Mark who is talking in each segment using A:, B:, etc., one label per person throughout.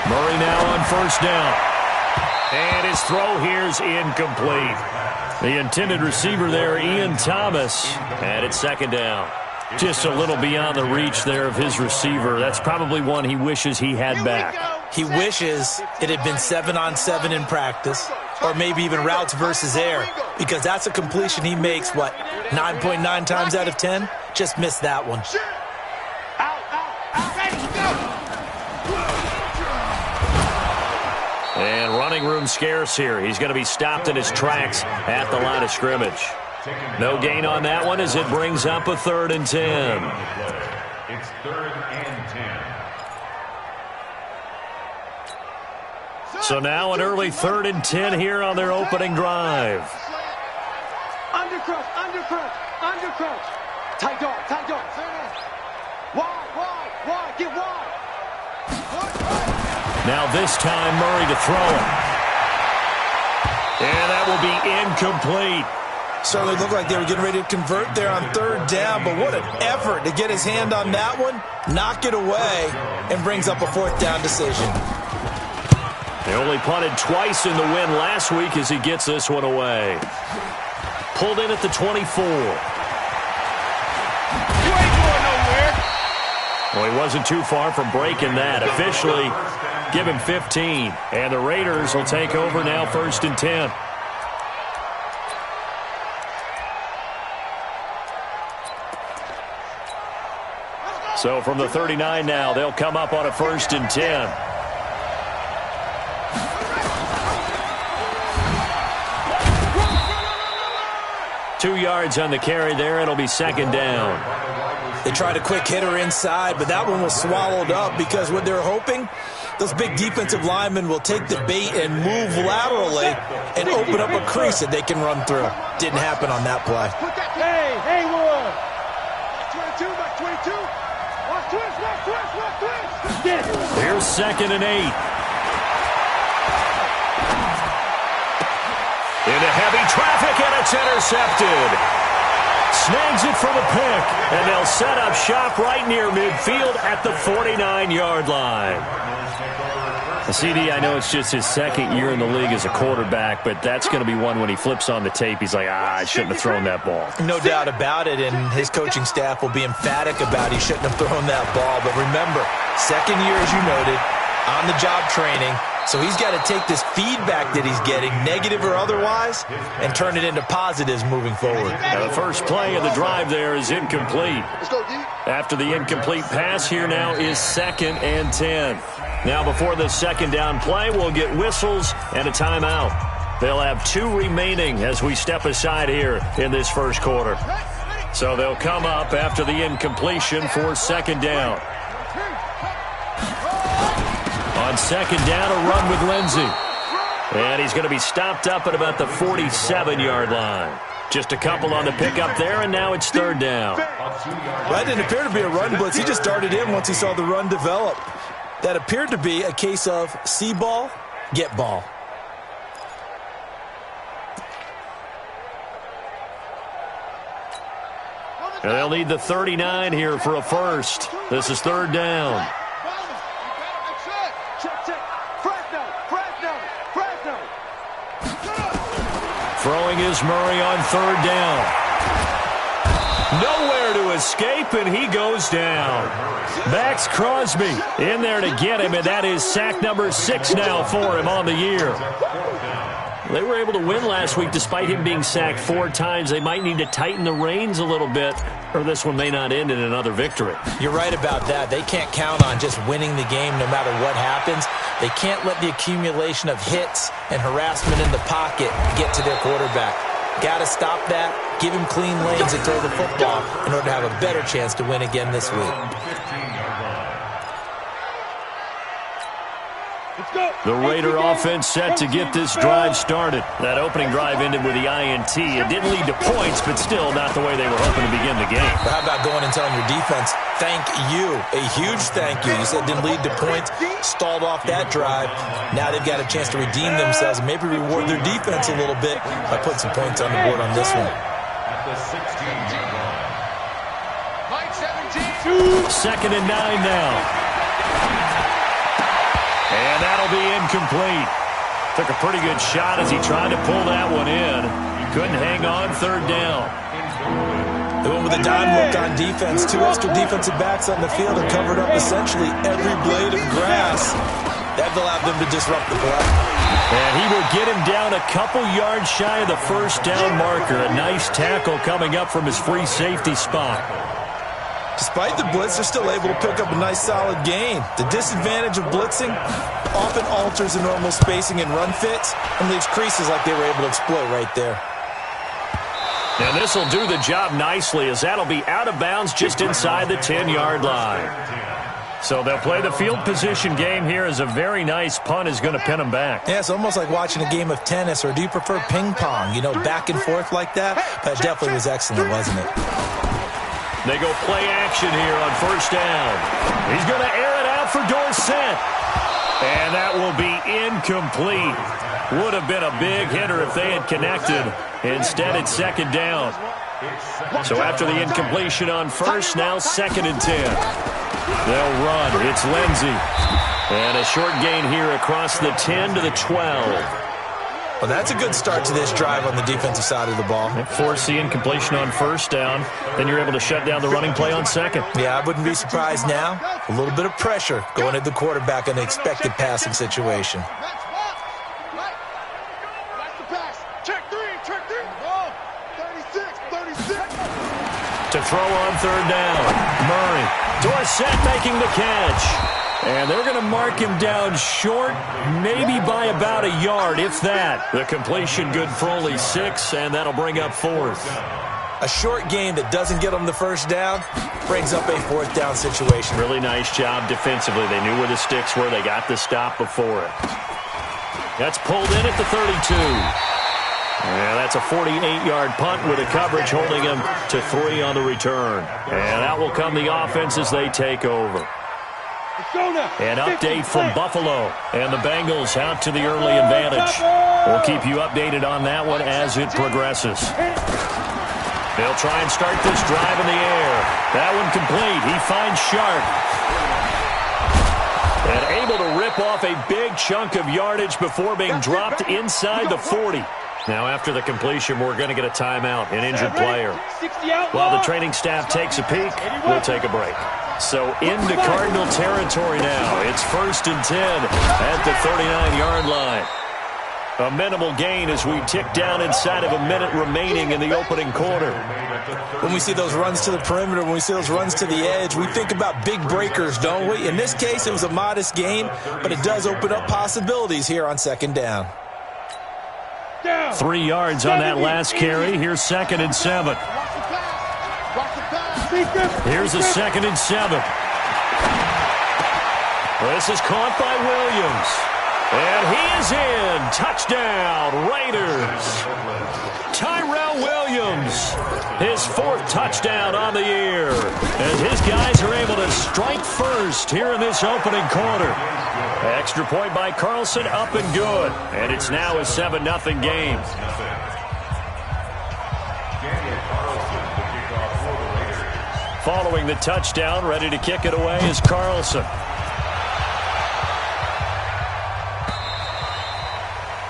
A: Murray now on first down. And his throw here's incomplete. The intended receiver there, Ian Thomas, and it's second down. Just a little beyond the reach there of his receiver. That's probably one he wishes he had back.
B: He wishes it had been 7-on-7 in practice, or maybe even routes versus air, because that's a completion he makes, 9.9 times out of 10? Just missed that one.
A: And running room scarce here. He's going to be stopped in his tracks at the line of scrimmage. No gain on that one as it brings up a 3rd and 10.
C: It's 3rd and 10.
A: So now an early 3rd and 10 here on their opening drive.
D: Undercrush, undercrush, undercrush. Tight dog, tight dog. Wide, get wide.
A: Now this time Murray to throw it. And that will be incomplete.
B: Certainly looked like they were getting ready to convert there on 3rd down, but what an effort to get his hand on that one, knock it away, and brings up a 4th down decision.
A: They only punted twice in the win last week as he gets this one away. Pulled in at the 24.
D: You ain't going nowhere.
A: Well, he wasn't too far from breaking that. Officially, give him 15. And the Raiders will take over now 1st and 10. So from the 39 now, they'll come up on a 1st and 10. Two yards on the carry there. It'll be 2nd down.
B: They tried a quick hitter inside, but that one was swallowed up because what they're hoping, those big defensive linemen will take the bait and move laterally and open up a crease that they can run through. Didn't happen on that play.
D: Hey, Wood. 22, 22. Watch twist.
A: Here's 2nd and 8. Into heavy traffic, and it's intercepted. Snags it from a pick, and they'll set up shop right near midfield at the 49-yard line. CD, I know it's just his 2nd year in the league as a quarterback, but that's going to be one when he flips on the tape. He's like, I shouldn't have thrown that ball.
B: No doubt about it, and his coaching staff will be emphatic about he shouldn't have thrown that ball. But remember, 2nd year, as you noted, on-the-job training. So he's got to take this feedback that he's getting, negative or otherwise, and turn it into positives moving forward.
A: Now the first play of the drive there is incomplete. After the incomplete pass, here now is 2nd and 10. Now before the 2nd down play, we'll get whistles and a timeout. They'll have 2 remaining as we step aside here in this first quarter. So they'll come up after the incompletion for 2nd down. On 2nd down, a run with Lindsey. And he's going to be stopped up at about the 47-yard line. Just a couple on the pickup there, and now it's 3rd down.
B: That didn't appear to be a run blitz. He just darted in once he saw the run develop. That appeared to be a case of see ball, get ball.
A: And they'll need the 39 here for a first. This is 3rd down. Throwing is Murray on 3rd down. Nowhere to escape, and he goes down. Max Crosby in there to get him, and that is sack number 6 now for him on the year. They were able to win last week despite him being sacked 4 times. They might need to tighten the reins a little bit, or this one may not end in another victory.
B: You're right about that. They can't count on just winning the game no matter what happens. They can't let the accumulation of hits and harassment in the pocket get to their quarterback. Got to stop that, give him clean lanes and throw the football in order to have a better chance to win again this week.
A: The Raider offense set to get this drive started. That opening drive ended with the INT. It didn't lead to points, but still not the way they were hoping to begin the game.
B: But how about going and telling your defense, thank you, a huge thank you. You said it didn't lead to points, stalled off that drive. Now they've got a chance to redeem themselves and maybe reward their defense a little bit by putting some points on the board on this one.
C: at the 16-yard line.
A: Second and 9 now. And that'll be incomplete. Took a pretty good shot as he tried to pull that one in. Couldn't hang on, third down.
B: They went with a dime look on defense. 2 extra defensive backs on the field and covered up essentially every blade of grass. That allowed them to disrupt the play.
A: And he will get him down a couple yards shy of the first down marker. A nice tackle coming up from his free safety spot.
B: Despite the blitz, they're still able to pick up a nice solid gain. The disadvantage of blitzing often alters the normal spacing and run fits and leaves creases like they were able to exploit right there.
A: And this will do the job nicely as that'll be out of bounds just inside the 10-yard line. So they'll play the field position game here as a very nice punt is going to pin them back.
B: Yeah, it's almost like watching a game of tennis, or do you prefer ping pong? You know, back and forth like that? That definitely was excellent, wasn't it?
A: They go play action here on first down. He's going to air it out for Dorsett. And that will be incomplete. Would have been a big hitter if they had connected. Instead, it's second down. So after the incompletion on first, now second and 10. They'll run. It's Lindsey. And a short gain here across the 10 to the 12.
B: Well, that's a good start to this drive on the defensive side of the ball.
A: Force the incompletion on first down. Then you're able to shut down the running play on second.
B: Yeah, I wouldn't be surprised now. A little bit of pressure going at the quarterback in the expected passing situation.
A: To throw on third down. Murray. Dorsett making the catch. And they're going to mark him down short, maybe by about a yard, if that. The completion good for only 6, and that'll bring up fourth.
B: A short gain that doesn't get them the first down brings up a fourth down situation.
A: Really nice job defensively. They knew where the sticks were. They got the stop before it. That's pulled in at the 32. And that's a 48-yard punt with a coverage holding him to 3 on the return. And that will come the offense as they take over. An update from Buffalo, and the Bengals out to the early advantage. We'll keep you updated on that one as it progresses. They'll try and start this drive in the air. That one complete. He finds Sharp. And able to rip off a big chunk of yardage before being dropped inside the 40. Now, after the completion, we're going to get a timeout, an injured player. While the training staff takes a peek, we'll take a break. So into Cardinal territory now. It's first and 10 at the 39-yard line. A minimal gain as we tick down inside of a minute remaining in the opening quarter.
B: When we see those runs to the perimeter, when we see those runs to the edge, we think about big breakers, don't we? In this case, it was a modest gain, but it does open up possibilities here on second down.
A: 3 yards on that last carry. Here's second and 7. Here's a second and 7. This is caught by Williams. And he is in. Touchdown, Raiders. Tyrell Williams, his 4th touchdown on the year. As his guys are able to strike first here in this opening quarter. Extra point by Carlson, up and good. And it's now a 7-0 game. Following the touchdown, ready to kick it away is Carlson.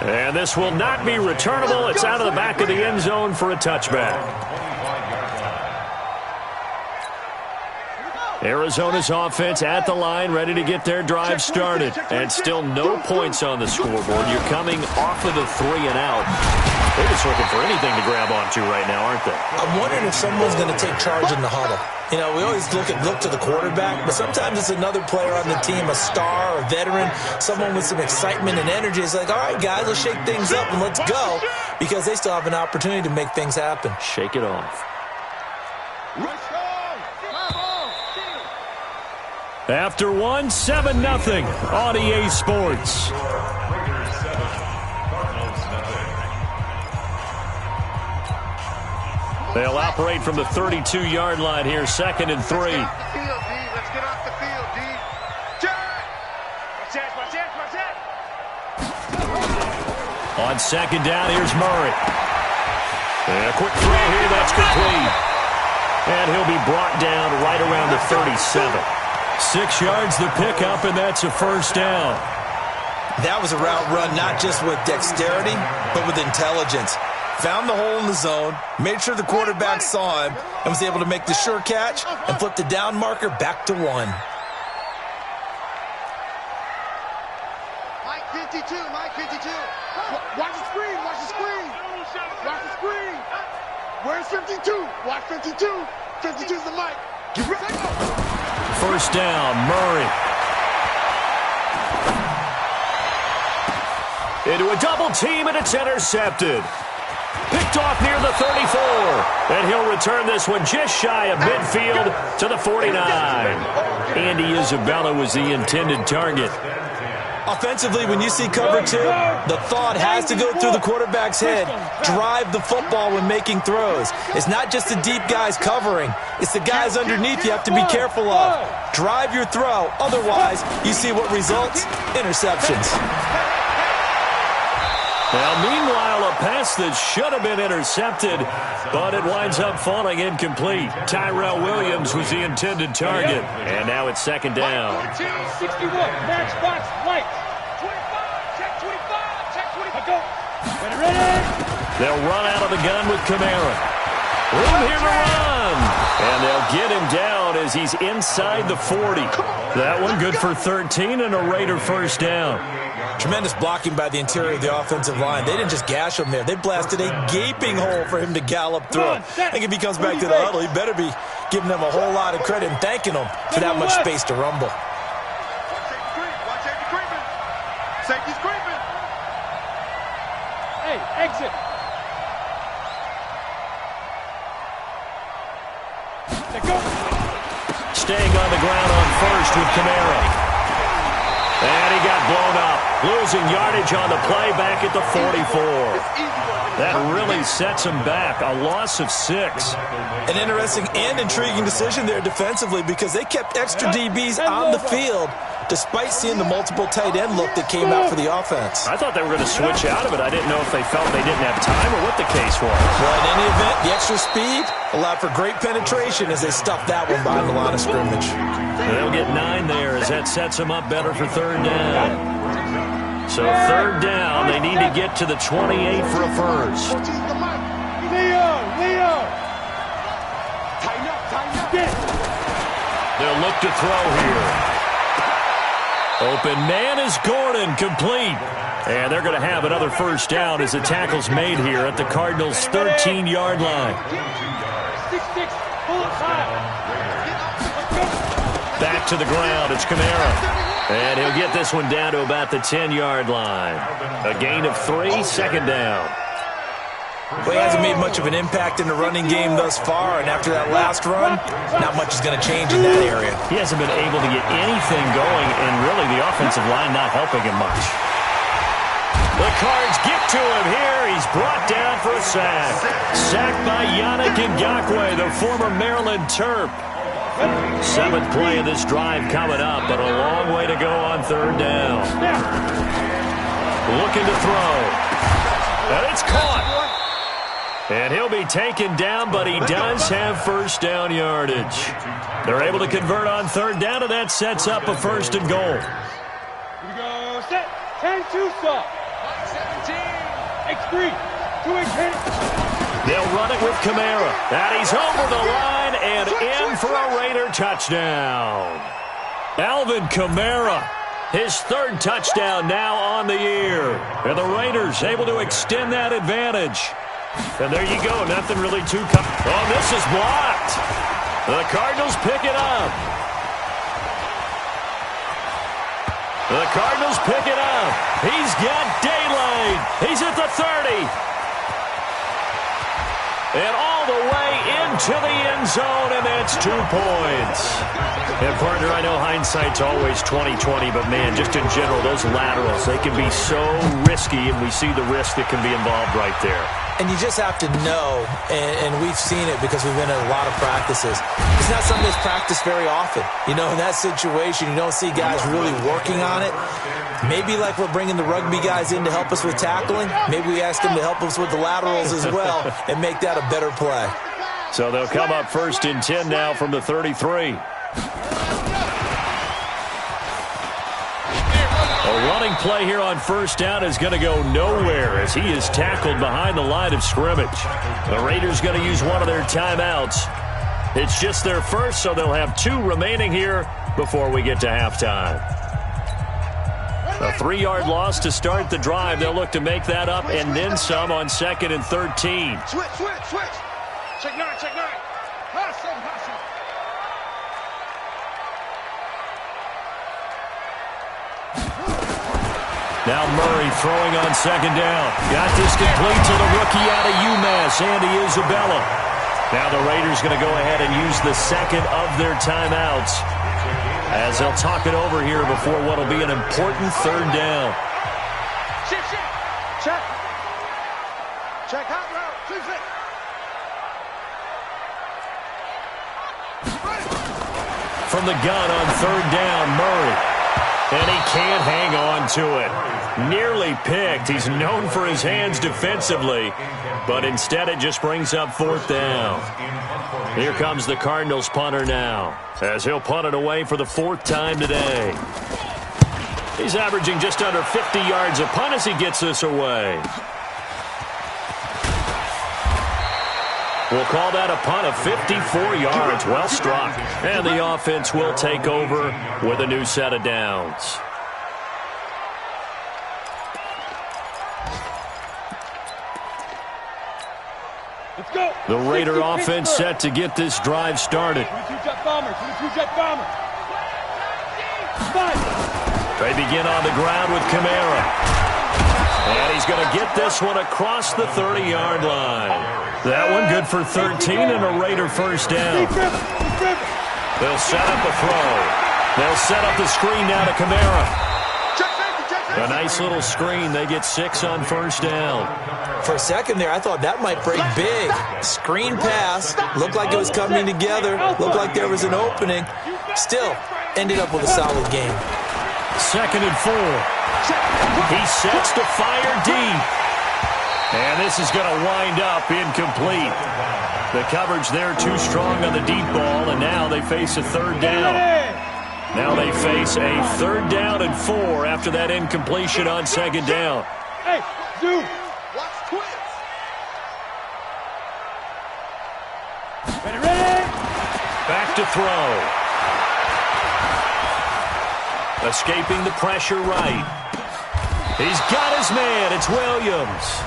A: And this will not be returnable. It's out of the back of the end zone for a touchback. Arizona's offense at the line, ready to get their drive started. And still no points on the scoreboard. You're coming off of the 3 and out. They're just looking for anything to grab onto right now, aren't they?
B: I'm wondering if someone's going to take charge in the huddle. You know, we always look to the quarterback, but sometimes it's another player on the team, a star, a veteran, someone with some excitement and energy. It's like, all right, guys, let's shake things up and let's go, because they still have an opportunity to make things happen.
A: Shake it off. After 7-0 on EA Sports. They'll operate from the 32-yard line here, second and 3.
E: Let's get off the field, D.
A: On second down, here's Murray. And a quick throw here, that's complete. And he'll be brought down right around the 37. 6 yards the pickup, and that's a first down.
B: That was a route run not just with dexterity, but with intelligence. Found the hole in the zone, made sure the quarterback saw him, and was able to make the sure catch and flip the down marker back to 1.
E: Mike 52, Mike 52. Watch the screen, watch the screen. Watch the screen. Where's 52? Watch 52. 52's the mic. Get ready.
A: First down, Murray. Into a double team, and it's intercepted. Picked off near the 34. And he'll return this one just shy of midfield to the 49. Andy Isabella was the intended target.
B: Offensively, when you see cover 2, the thought has to go through the quarterback's head. Drive the football when making throws. It's not just the deep guys covering. It's the guys underneath you have to be careful of. Drive your throw. Otherwise, you see what results? Interceptions.
A: Now, meanwhile, a pass that should have been intercepted, but it winds up falling incomplete. Tyrell Williams was the intended target, and now it's second down.
D: 61, match box, right. 25, check 25, check 25. Go. Ready.
A: They'll run out of the gun with Kamara. Room here to run. And they'll get him down as he's inside the 40. That one good for 13 and a Raider first down.
B: Tremendous blocking by the interior of the offensive line. They didn't just gash him there. They blasted a gaping hole for him to gallop through. I think if he comes back to the huddle, he better be giving them a whole lot of credit and thanking them for that much space to rumble.
E: Watch safety creeping. Safety's creeping.
D: Hey, exit. Go.
A: Staying on the ground on first with Kamara. And he got blown up. Losing yardage on the play back at the 44. That really sets him back. A loss of 6.
B: An interesting and intriguing decision there defensively because they kept extra DBs on the field despite seeing the multiple tight end look that came out for the offense.
A: I thought they were going to switch out of it. I didn't know if they felt they didn't have time or what the case was.
B: Well, in any event, the extra speed allowed for great penetration as they stuffed that one behind the line of scrimmage.
A: They'll get 9 there as that sets them up better for third down. So third down, they need to get to the 28 for a first.
D: Leo. Tighten up.
A: They'll look to throw here. Open man is Gordon, complete. And they're going to have another first down as the tackle's made here at the Cardinals' 13-yard line.
D: 6-6, pull it high.
A: Back to the ground, it's Kamara. And he'll get this one down to about the 10-yard line. A gain of 3, second down.
B: Well, he hasn't made much of an impact in the running game thus far, and after that last run, not much is going to change in that area.
A: He hasn't been able to get anything going, and really the offensive line not helping him much. The Cards get to him here. He's brought down for a sack. Sacked by Yannick Ngakoue, the former Maryland Terp. 7th play of this drive coming up, but a long way to go on third down. Looking to throw. And it's caught. And he'll be taken down, but he does have first down yardage. They're able to convert on third down, and that sets up a first and goal.
D: Here we go. Set. 10-2 stop. 17. X3. 2-8.
A: They'll run it with Kamara. And he's over the line and in for a Raider touchdown. Alvin Kamara, his 3rd touchdown now on the year. And the Raiders able to extend that advantage. And there you go, nothing really too... Oh, this is blocked. The Cardinals pick it up. The Cardinals pick it up. He's got daylight. He's at the 30. And all the way into the end zone, and that's 2 points. And, partner, I know hindsight's always 20/20, but, man, just in general, those laterals, they can be so risky, and we see the risk that can be involved right there.
B: And you just have to know, and we've seen it because we've been at a lot of practices. It's not something that's practiced very often. You know, in that situation, you don't see guys really working on it. Maybe like we're bringing the rugby guys in to help us with tackling. Maybe we ask them to help us with the laterals as well and make that a better play.
A: So they'll come up 1st and 10 now from the 33. A running play here on 1st down is going to go nowhere as he is tackled behind the line of scrimmage. The Raiders going to use one of their timeouts. It's just their first, so they'll have 2 remaining here before we get to halftime. A 3-yard loss to start the drive. They'll look to make that up and then some on 2nd and 13.
E: Switch. Check 9. Hustle.
A: Now Murray throwing on 2nd down. Got this complete to the rookie out of UMass, Andy Isabella. Now the Raiders going to go ahead and use the 2nd of their timeouts as they'll talk it over here before what will be an important 3rd down.
E: Check hot route. 2-6.
A: From the gun on 3rd down, Murray. And he can't hang on to it. Nearly picked. He's known for his hands defensively, but instead it just brings up 4th down. Here comes the Cardinals punter now, as he'll punt it away for the 4th time today. He's averaging just under 50 yards a punt as he gets this away. We'll call that a punt of 54 yards. Well struck. And the offense will take over with a new set of downs.
D: Let's go.
A: The Raider offense set to get this drive started.
D: 22 jet bombers.
A: They begin on the ground with Kamara. And he's going to get this one across the 30-yard line. That one good for 13 and a Raider 1st down. They'll set up a throw. They'll set up the screen now to Kamara. A nice little screen. They get 6 on 1st down.
B: For a second there, I thought that might break big. Screen pass. Looked like it was coming together. Looked like there was an opening. Still, ended up with a solid game.
A: 2nd and 4. He sets to fire deep. And this is going to wind up incomplete. The coverage there too strong on the deep ball, and now they face a 3rd down. Now they face a 3rd down and 4 after that incompletion on 2nd down.
D: Hey, dude.
E: Watch twins.
D: Ready.
A: Back to throw. Escaping the pressure right. He's got his man. It's Williams.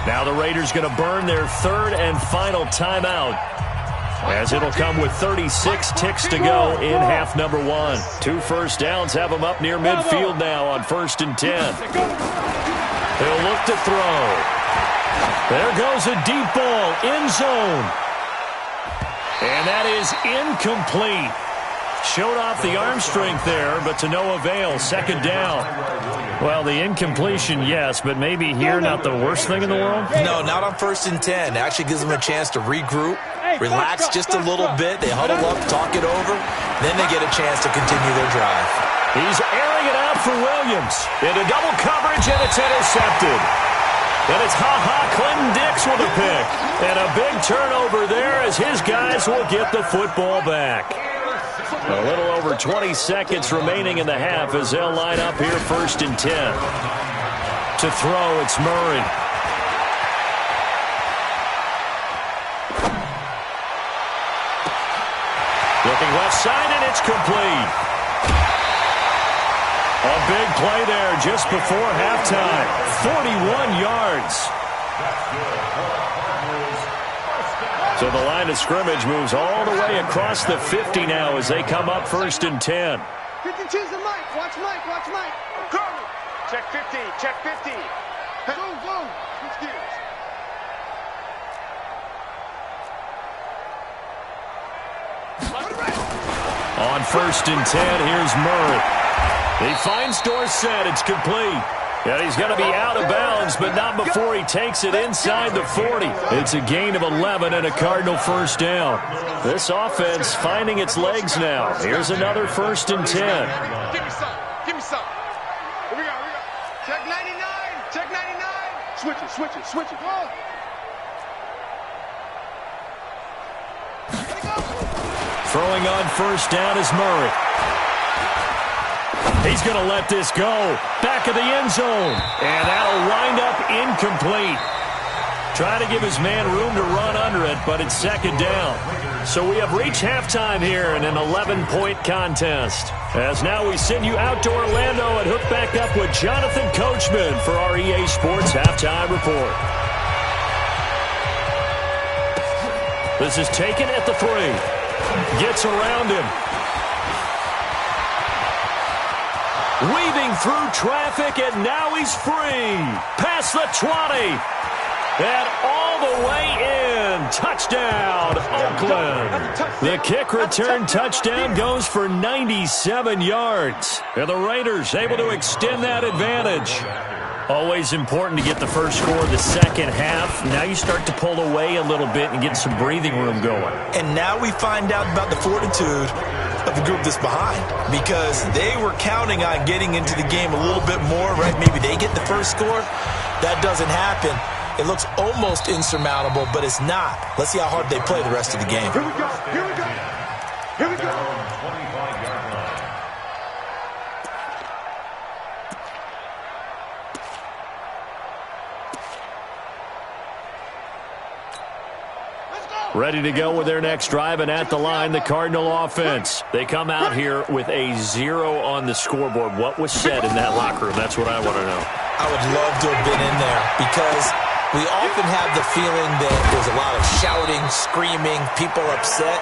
A: Now the Raiders going to burn their 3rd and final timeout, as it'll come with 36 ticks to go in half number 1. 2 first downs have them up near midfield now on 1st and 10. He'll look to throw. There goes a deep ball, end zone. And that is incomplete. Showed off the arm strength there, but to no avail. 2nd down. Well, the incompletion, yes, but maybe here not the worst thing in the world?
B: No, not on 1st and 10. It actually gives them a chance to regroup, relax just a little bit. They huddle up, talk it over. Then they get a chance to continue their drive.
A: He's airing it out for Williams. Into double coverage, and it's intercepted. And it's Clinton Dix with a pick. And a big turnover there as his guys will get the football back. A little over 20 seconds remaining in the half as they'll line up here 1st and 10. To throw, it's Murray. Looking left side, and it's complete. A big play there just before halftime. 41 yards. So the line of scrimmage moves all the way across the 50 now as they come up 1st and 10.
E: 52's the Mike. Watch Mike. Carly. Check 50. Go. Switch gears.
A: On 1st and 10, here's Murray. He finds Dorsett. It's complete. And he's going to be out of bounds, but not before he takes it inside the 40. It's a gain of 11 and a Cardinal first down. This offense finding its legs now. Here's another 1st and 10.
E: Give me some. Give me some. Here we go. Check 99. Check 99. Switch it. Come on.
A: Throwing on 1st down is Murray. He's going to let this go. Back of the end zone. And that'll wind up incomplete. Trying to give his man room to run under it, but it's 2nd down. So we have reached halftime here in an 11-point contest. As now we send you out to Orlando and hook back up with Jonathan Coachman for our EA Sports Halftime Report. This is taken at the 3. Gets around him. Weaving through traffic, and now he's free. Past the 20. And all the way in. Touchdown, Oakland. The kick return touchdown goes for 97 yards. And the Raiders able to extend that advantage. Always important to get the first score of the second half. Now you start to pull away a little bit and get some breathing room going.
B: And now we find out about the fortitude of the group that's behind, because they were counting on getting into the game a little bit more, right? Maybe they get the first score. That doesn't happen. It looks almost insurmountable, but it's not. Let's see how hard they play the rest of the game.
E: Here we go.
A: Ready to go with their next drive, and at the line, the Cardinal offense. They come out here with a 0 on the scoreboard. What was said in that locker room? That's what I want to know.
B: I would love to have been in there, because we often have the feeling that there's a lot of shouting, screaming, people upset.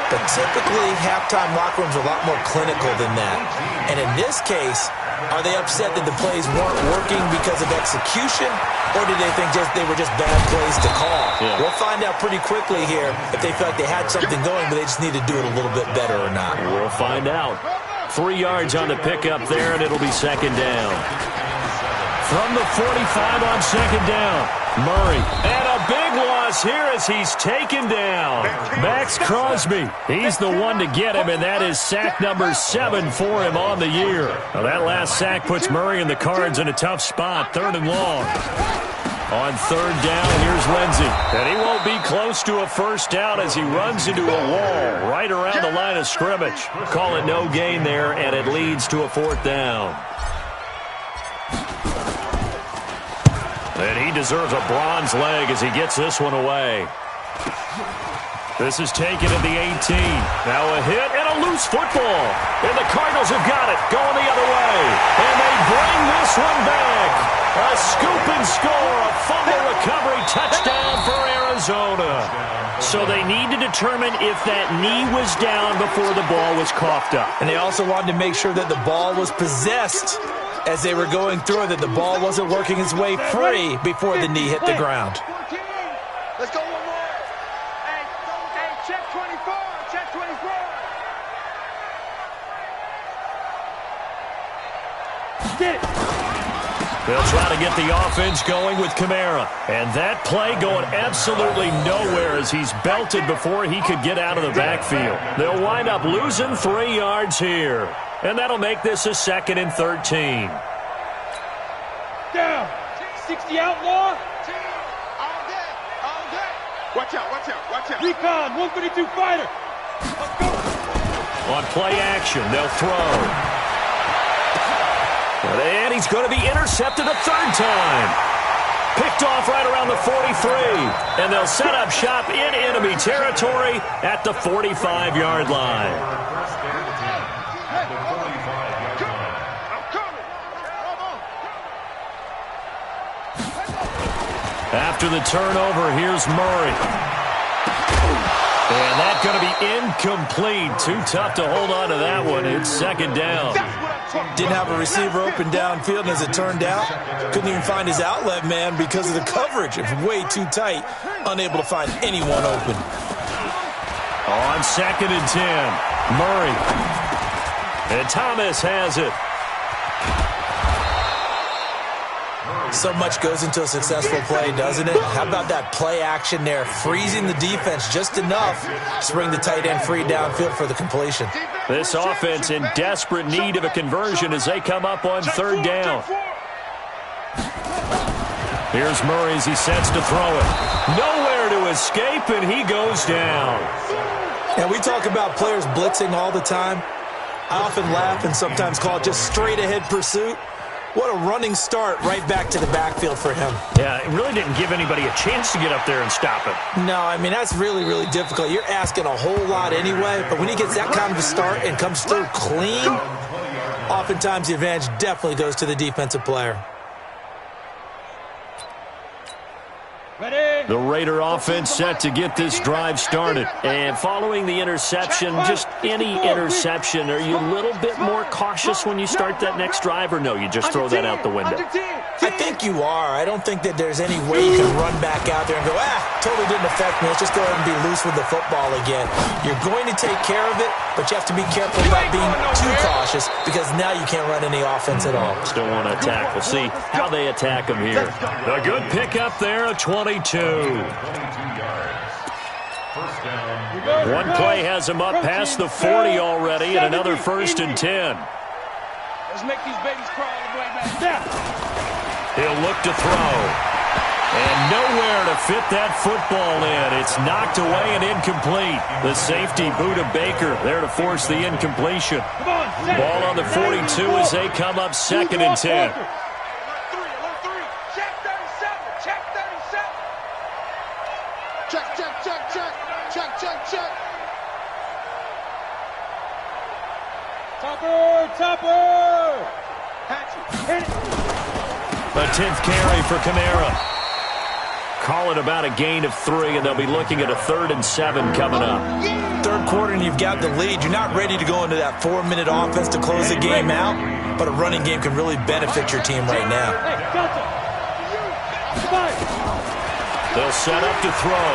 B: But typically, halftime locker rooms are a lot more clinical than that. And in this case, are they upset that the plays weren't working because of execution, or did they think they were just bad plays to call?
A: Yeah.
B: We'll find out pretty quickly here if they felt like they had something going, but they just need to do it a little bit better or not.
A: We'll find out. 3 yards on the pickup there, and it'll be 2nd down. From the 45 on 2nd down, Murray. And a big loss here as he's taken down. Max Crosby. He's the one to get him, and that is sack number 7 for him on the year. Now that last sack puts Murray and the Cards in a tough spot, 3rd and long. On 3rd down, here's Lindsey. And he won't be close to a first down as he runs into a wall right around the line of scrimmage. Call it no gain there, and it leads to a 4th down. And he deserves a bronze leg as he gets this one away. This is taken at the 18. Now a hit and a loose football. And the Cardinals have got it going the other way. And they bring this one back. A scoop and score, a fumble recovery touchdown for Arizona. So they need to determine if that knee was down before the ball was coughed up.
B: And they also wanted to make sure that the ball was possessed as they were going through it, that the ball wasn't working its way free before the knee hit the ground.
E: Let's go one more. Hey, check 24. Check 24.
D: Get it.
A: They'll try to get the offense going with Kamara. And that play going absolutely nowhere as he's belted before he could get out of the backfield. They'll wind up losing 3 yards here. And that'll make this a 2nd and 13.
D: Down. 60 outlaw.
E: All day. Watch out.
D: Recon, 132 fighter. Let's go.
A: On play action, they'll throw. And he's going to be intercepted a 3rd time. Picked off right around the 43. And they'll set up shop in enemy territory at the 45-yard line. After the turnover, here's Murray. And that's going to be incomplete. Too tough to hold on to that one. It's 2nd down.
B: Didn't have a receiver open downfield, and as it turned out, couldn't even find his outlet man because of the coverage. It was way too tight, unable to find anyone open.
A: On 2nd and 10, Murray. And Thomas has it.
B: So much goes into a successful play, doesn't it? How about that play action there? Freezing the defense just enough to bring the tight end free downfield for the completion.
A: This offense in desperate need of a conversion as they come up on 3rd down. Here's Murray as he sets to throw it. Nowhere to escape, and he goes down.
B: And we talk about players blitzing all the time. I often laugh and sometimes call it just straight-ahead pursuit. What a running start right back to the backfield for him.
A: Yeah, it really didn't give anybody a chance to get up there and stop it.
B: No, I mean, that's really, really difficult. You're asking a whole lot anyway, but when he gets that kind of a start and comes through clean, oftentimes the advantage definitely goes to the defensive player.
A: The Raider offense set to get this drive started. And following the interception, just any interception, are you a little bit more cautious when you start that next drive, or no, you just throw that out the window?
B: I think you are. I don't think that there's any way you can run back out there and go, totally didn't affect me. Let's just go ahead and be loose with the football again. You're going to take care of it, but you have to be careful about being too cautious because now you can't run any offense at all.
A: Still want to attack. We'll see how they attack him here. A good pickup there, a 22. One play has him up past the 40 already, and another 1st and 10.
D: Let's make these babies crawl all the way back.
A: He'll look to throw. And nowhere to fit that football in. It's knocked away and incomplete. The safety, Buda Baker, there to force the incompletion. Ball on the 42 as they come up 2nd and 10.
D: Topper! Hit it.
A: A 10th carry for Kamara. Call it about a gain of 3, and they'll be looking at a 3rd and 7 coming up.
B: 3rd quarter, and you've got the lead. You're not ready to go into that 4-minute offense to close the game out, but a running game can really benefit your team right now.
A: They'll set up to throw.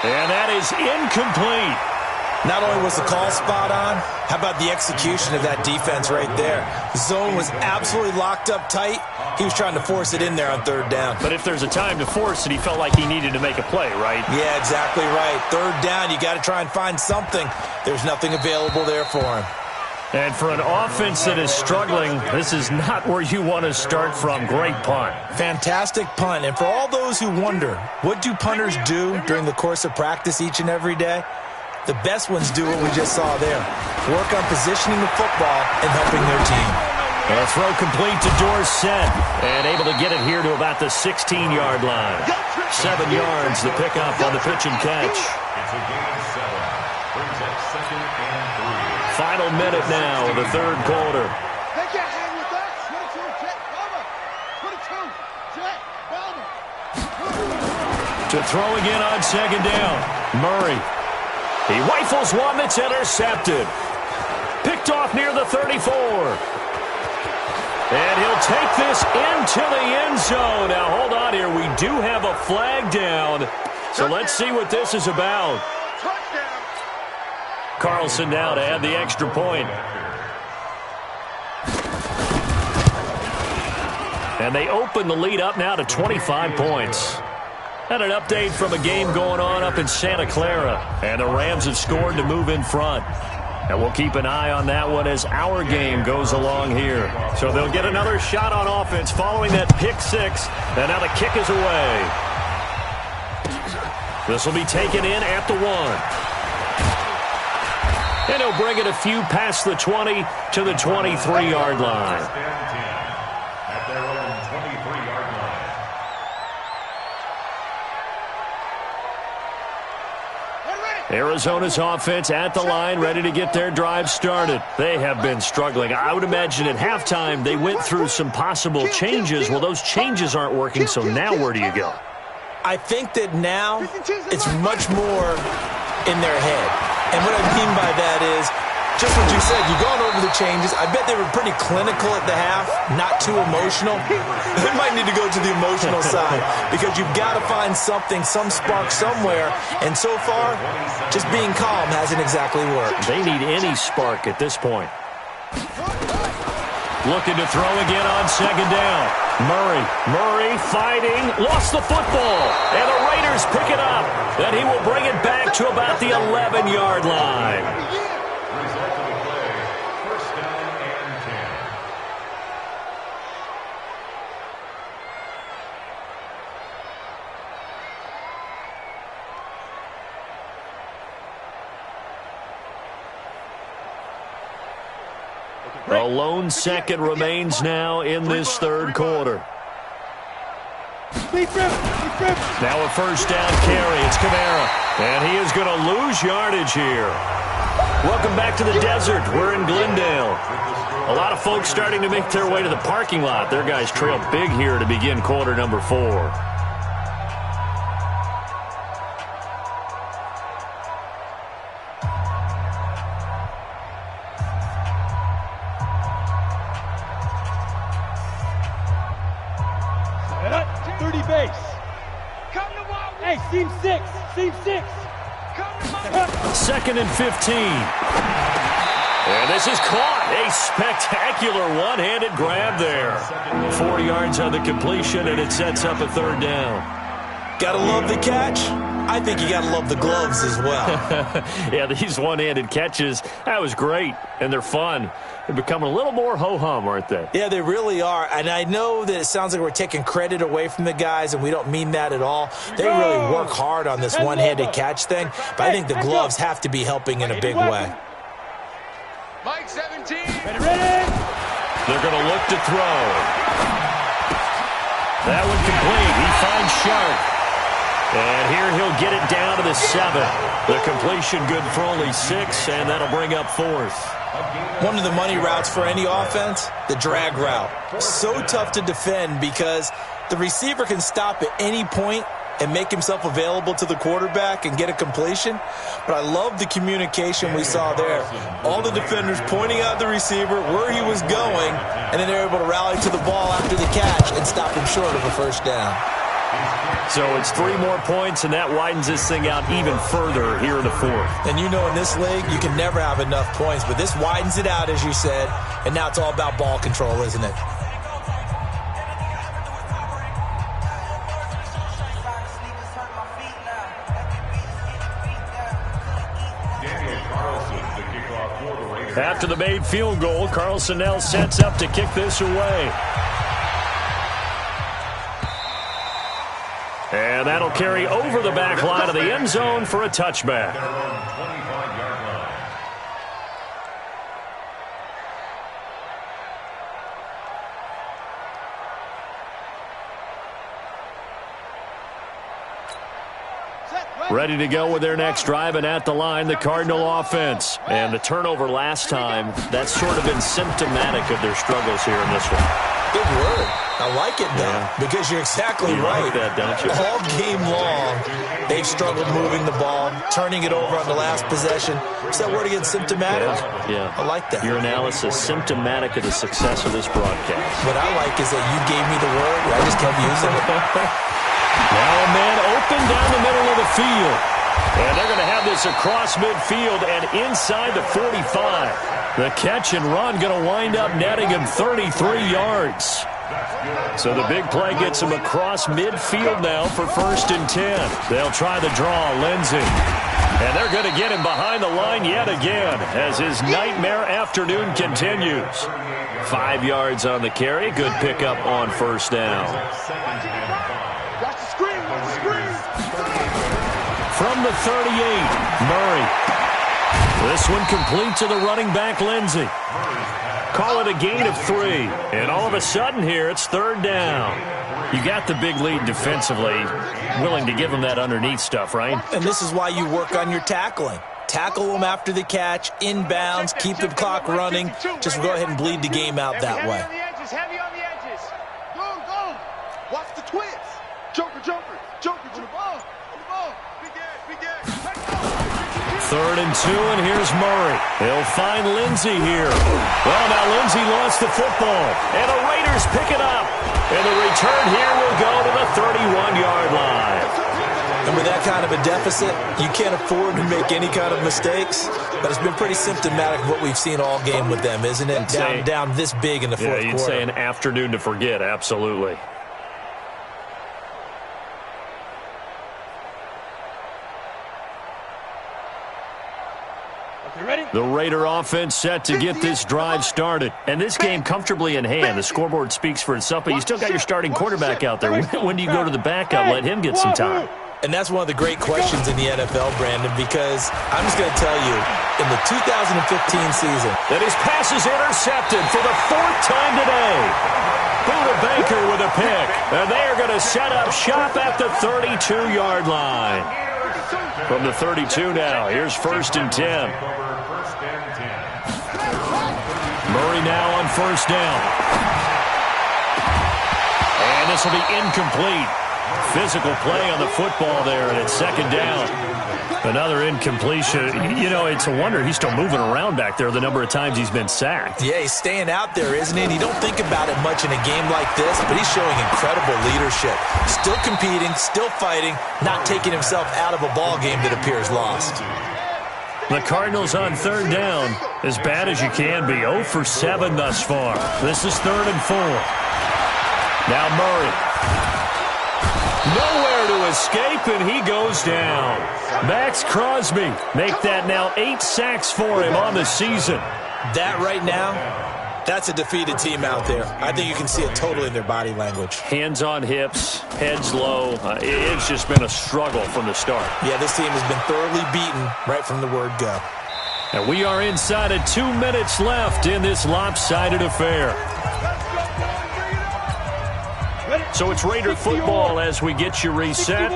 A: And that is incomplete.
B: Not only was the call spot on, how about the execution of that defense right there? The zone was absolutely locked up tight. He was trying to force it in there on 3rd down.
A: But if there's a time to force it, he felt like he needed to make a play, right?
B: Yeah, exactly right. 3rd down, you got to try and find something. There's nothing available there for him.
A: And for an offense that is struggling, this is not where you want to start from. Great punt.
B: Fantastic punt. And for all those who wonder, what do punters do during the course of practice each and every day? The best ones do what we just saw there. Work on positioning the football and helping their team.
A: A throw complete to Dorsett. And able to get it here to about the 16-yard line. 7 yards, the pickup on the pitch and catch.
C: It's a gain of 7. Brings up 2nd and 3.
A: Final minute now of the 3rd quarter.
E: They can't hang with us. 22, jet, bomber. 22, jet, bomber.
A: To throw again on 2nd down. Murray. He rifles one that's intercepted. Picked off near the 34. And he'll take this into the end zone. Now, hold on here. We do have a flag down. So let's see what this is about. Carlson now to add the extra point. And they open the lead up now to 25 points. And an update from a game going on up in Santa Clara. And the Rams have scored to move in front. And we'll keep an eye on that one as our game goes along here. So they'll get another shot on offense following that pick 6. And now the kick is away. This will be taken in at the 1. And he'll bring it a few past the 20 to the 23-yard line.
C: At their own 23-yard line.
A: Arizona's offense at the line, ready to get their drive started. They have been struggling. I would imagine at halftime they went through some possible changes. Well, those changes aren't working, so now where do you go?
B: I think that now it's much more in their head. And what I mean by that is Just what you said, you've gone over the changes. I bet they were pretty clinical at the half, not too emotional. They might need to go to the emotional side because you've got to find something, some spark somewhere. And so far, just being calm hasn't exactly worked.
A: They need any spark at this point. Looking to throw again on second down. Murray fighting, lost the football, and the Raiders pick it up. And he will bring it back to about the 11-yard line.
C: Result of the play, first down and 10.
A: A lone second remains now in this third quarter. Now a first down carry. It's Kamara. And he is going to lose yardage here. Welcome back to the desert. We're in Glendale. A lot of folks starting to make their way to the parking lot. Their guys trail big here to begin quarter number 4.
D: Seam 6.
A: Second and 15. And this is caught. A spectacular one-handed grab there. 4 yards on the completion, and it sets up a third down.
B: Gotta love the catch. I think you gotta love the gloves as well.
A: Yeah, these one-handed catches, that was great, and they're fun. They're becoming a little more ho-hum, aren't they?
B: Yeah, they really are. And I know that it sounds like we're taking credit away from the guys, and we don't mean that at all. They really work hard on this one-handed catch thing, but I think the gloves have to be helping in a big way.
E: Mike 17.
D: Ready.
A: They're going to look to throw. That one complete. He finds Sharp. And here he'll get it down to the 7. The completion good for only 6, and that'll bring up 4th.
B: One of the money routes for any offense, the drag route. So tough to defend because the receiver can stop at any point and make himself available to the quarterback and get a completion. But I love the communication we saw there. All the defenders pointing out the receiver, where he was going, and then they're able to rally to the ball after the catch and stop him short of a first down.
A: So it's 3 more points, and that widens this thing out even further here in the 4th.
B: And you know in this league, you can never have enough points, but this widens it out, as you said, and now it's all about ball control, isn't it?
A: After the made field goal, Carlson now sets up to kick this away. And that'll carry over the back line of the end zone for a touchback. Ready to go with their next drive, and at the line, the Cardinal offense. And the turnover last time, that's sort of been symptomatic of their struggles here in this one.
B: Big word. I like it, though, because you're exactly right.
A: Like that, don't you?
B: All game long, they've struggled moving the ball, turning it over on the last possession. Is that word again, symptomatic?
A: Yeah.
B: I like that.
A: Your analysis, symptomatic of the success of this broadcast.
B: What I like is that you gave me the word, I just kept using it.
A: Now a man open down the middle of the field. And they're going to have this across midfield and inside the 45. The catch and run going to wind up netting him 33 yards. So the big play gets him across midfield now for 1st and 10. They'll try the draw, Lindsey. And they're going to get him behind the line yet again as his nightmare afternoon continues. 5 yards on the carry. Good pickup on 1st down.
E: Watch the screen, watch the screen.
A: From the 38, Murray. This one complete to the running back, Lindsey. Call it a gain of 3. And all of a sudden here, it's 3rd down. You got the big lead defensively. Willing to give them that underneath stuff, right?
B: And this is why you work on your tackling. Tackle them after the catch, inbounds, keep the clock running. Just go ahead and bleed the game out that way.
E: Heavy on the edges. Go. Watch the twist. Joker to the ball. On the ball. Big Ed.
A: 3rd and 2, and here's Murray. He'll find Lindsey here. Well, now Lindsey lost the football, and the Raiders pick it up. And the return here will go to the 31-yard line.
B: And with that kind of a deficit, you can't afford to make any kind of mistakes. But it's been pretty symptomatic of what we've seen all game with them, isn't it? Down this big in the fourth quarter.
A: Yeah, you'd say an afternoon to forget, absolutely. The Raider offense set to get this drive started. And this game comfortably in hand. The scoreboard speaks for itself, but you still got your starting quarterback out there. When do you go to the backup? Let him get some time.
B: And that's one of the great questions in the NFL, Brandon, because I'm just going to tell you, in the 2015 season,
A: that his pass is intercepted for the 4th time today. Buda Baker with a pick. And they are going to set up shop at the 32-yard line. From the 32 now, here's 1st and 10. Murray now on 1st down. And this will be incomplete. Physical play on the football there, and it's 2nd down. Another incompletion. You know, it's a wonder he's still moving around back there the number of times he's been sacked.
B: Yeah, he's staying out there, isn't he? And you don't think about it much in a game like this, but he's showing incredible leadership. Still competing, still fighting, not taking himself out of a ball game that appears lost.
A: The Cardinals on 3rd down, as bad as you can be. 0 for 7 thus far. This is 3rd and 4. Now Murray. Nowhere to escape, and he goes down. Max Crosby make that now 8 sacks for him on the season.
B: That right now, that's a defeated team out there. I think you can see it totally in their body language.
A: Hands on hips, heads low. It's just been a struggle from the start.
B: Yeah, this team has been thoroughly beaten right from the word go.
A: And we are inside of 2 minutes left in this lopsided affair. So it's Raider football as we get you reset.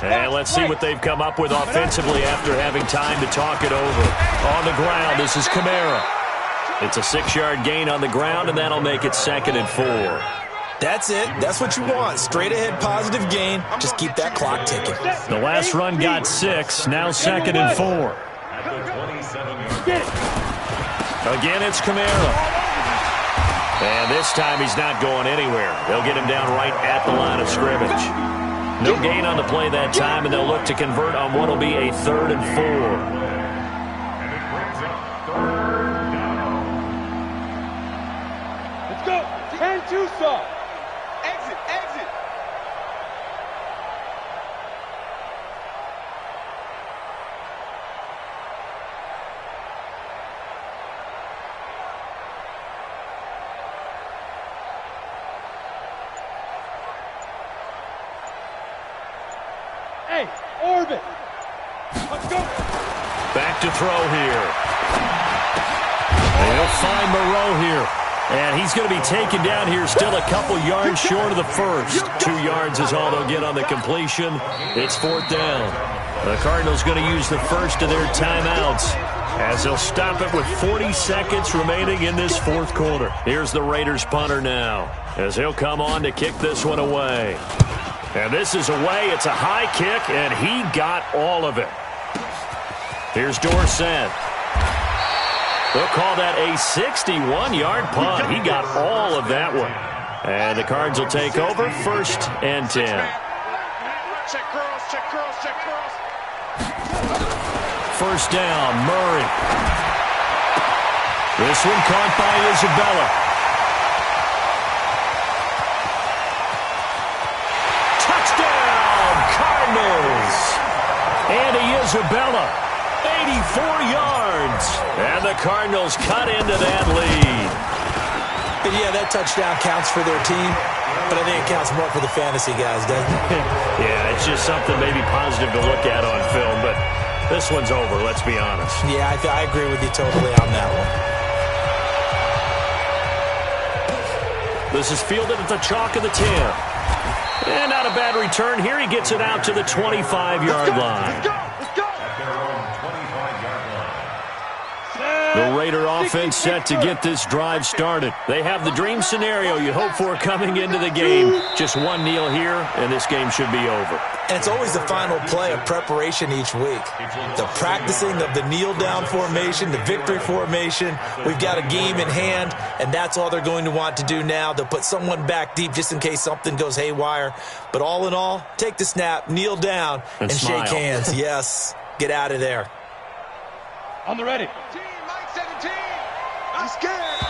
A: And let's see what they've come up with offensively after having time to talk it over. On the ground, this is Kamara. It's a 6-yard gain on the ground, and that'll make it 2nd and 4.
B: That's it. That's what you want. Straight ahead positive gain. Just keep that clock ticking.
A: The last run got 6. Now 2nd and 4. Again, it's Kamara. And this time he's not going anywhere. They'll get him down right at the line of scrimmage. No gain on the play that time, and they'll look to convert on what will be a 3rd and 4.
D: Let's go. 10-2 stop. Exit, exit. Hey, orbit. Let's go.
A: Back to throw here. And he'll find Moreau here. And he's going to be taken down here still a couple yards short of the first. 2 yards is all they'll get on the completion. It's 4th down. The Cardinals going to use the first of their timeouts as they'll stop it with 40 seconds remaining in this 4th quarter. Here's the Raiders punter now as he'll come on to kick this one away. And this is away. It's a high kick, and he got all of it. Here's Dorsett. They'll call that a 61-yard punt. He got all of that one. And the Cards will take over 1st and 10.
E: Check girls, check girls, check girls.
A: 1st down, Murray. This one caught by Isabella. Andy Isabella, 84 yards. And the Cardinals cut into that lead.
B: And yeah, that touchdown counts for their team, but I think it counts more for the fantasy guys, doesn't it?
A: Yeah, it's just something maybe positive to look at on film, but this one's over, let's be honest.
B: Yeah, I agree with you totally on that one.
A: This is fielded at the chalk of the 10. And not a bad return here. He gets it out to the 25-yard line. The Raider offense set to get this drive started. They have the dream scenario you hope for coming into the game. Just one kneel here, and this game should be over.
B: And it's always the final play of preparation each week. The practicing of the kneel-down formation, the victory formation. We've got a game in hand, and that's all they're going to want to do now. They'll put someone back deep just in case something goes haywire. But all in all, take the snap, kneel down, and shake hands. Yes, get out of there.
D: On the ready.
E: Team, Mike 17. I'm scared.